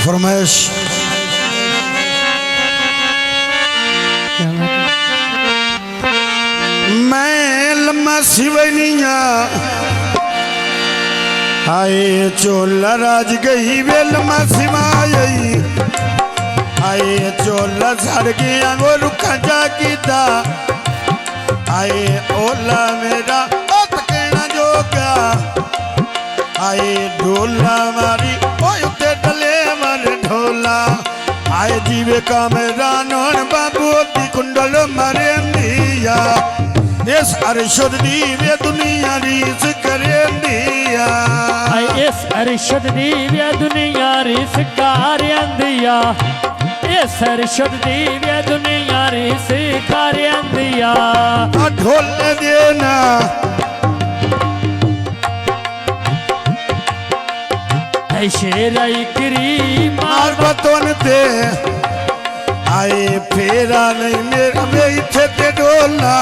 फरमाइश मैं लम्मा सिवनिया आए चोला राज गई वे लम्मा सिवाई आए चोला सड़ गया वो रुखा जा कीता आए ओला मेरा कहना जोगा आए ढोला मारी ओते डले मर ढोला आए जीवे का मेरा नौन बाबू दी कुंडल मरे दिया इस अरशद दीवे दुनिया रीस करे दिया इस अरशद दीवे दुनिया रीस कार्य दिया इस अरशद दीवे दुनिया रीस कार्य दिया ढोल देना शेरा करी मार बतौन ते आए फेरा नहीं मेरा में इथे ते डोला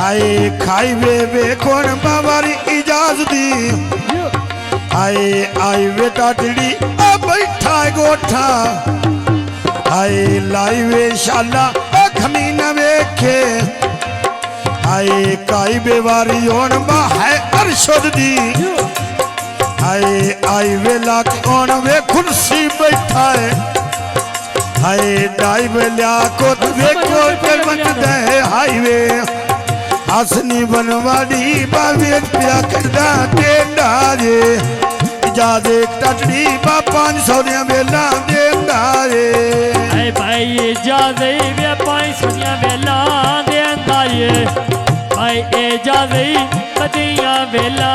आए खाई वे कौन बाबारी इजाज दी आए आई वे टाटड़ी अब बैठा गोठा आए लाई वे शाला खमीना वेखे आए काई बेवारी ओन बा है अरशद दी आए आई वे लाख ओन वे कुर्सी बैठा है आए डाई वे लिया को वे को much they highway Hasani Banwadi बावे पिया करदा देंदा रे इजाजे टटड़ी बा 500 दियां बेला देंदा रे ऐ भाई इजाजे वे 500 दियां बेला देंदा रे भाई इजाजे कदियां बेला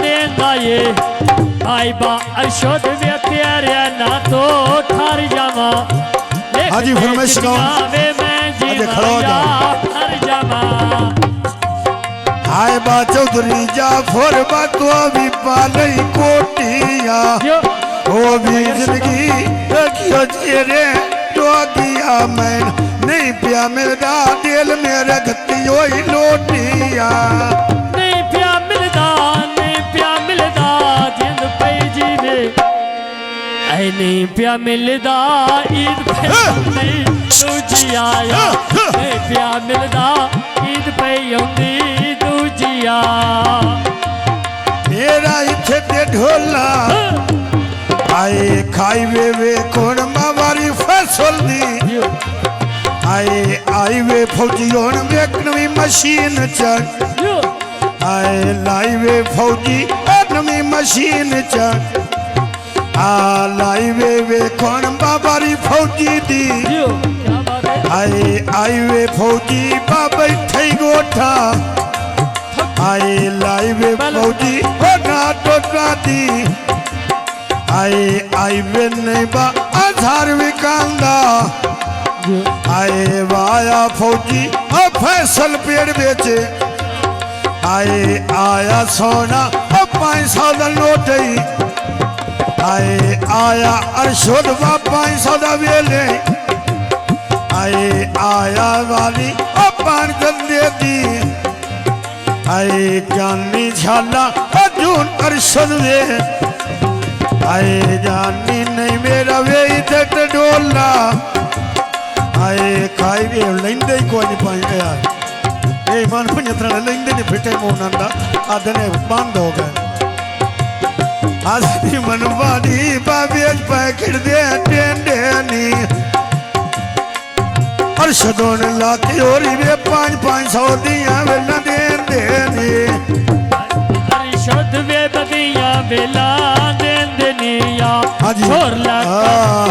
देंदा रे भाई बा अरशद वे प्यारे ना तो ठार जावा हाजी फरमाइश वे मैं जीवा ठार जावा हाय बा चौधरी जाफर बा तो भी पालई कोटिया ओ भी जिंदगी रखियो चेरे तो किया मैं नहीं पिया मेरा दिल मेरे गति होई लोटिया नहीं पिया मिलदा जिंद पे जीवे ऐ नहीं पिया मिलदा ईद पे दूजी आया नहीं पिया मिलदा ईद पे आउंदी दूजिया मेरा इथे ते ढोला आए खाई वे कौन मावारी फसल दी आए आई वे फौजी होन वेक नवी मशीन चढ़ आए लाई वे फौजी नवी मशीन चढ़ आ लाई वे कौन बाबारी फौजी दी आई वे फौजी बाबा थई गोठा आए लाई वे फौजी ना टोटा दी आई वे नहीं बा आधार विकांदा आए वाया फौजी फैसल पेड़ बेचे आए आया सोना 500 नोट आए आया अरशद 500 वेले आए आया वाली पान गंदे दी आए जानी झाला जून अरशद वे आए जानी नहीं मेरा वे इधर डोला आए खाई वे लेंदे को नहीं पाए यार ए मन पंजत्र लेंदे ने फिटे मोनंदा आदने बंद हो गए आदमी मनवाड़ी बाबे पैकेट दे टेंडे नी अरशदों लाके और वे 500 दियां वेला देंदे नी अरशद वे बदियां वेला देंदे नी या छोर लाके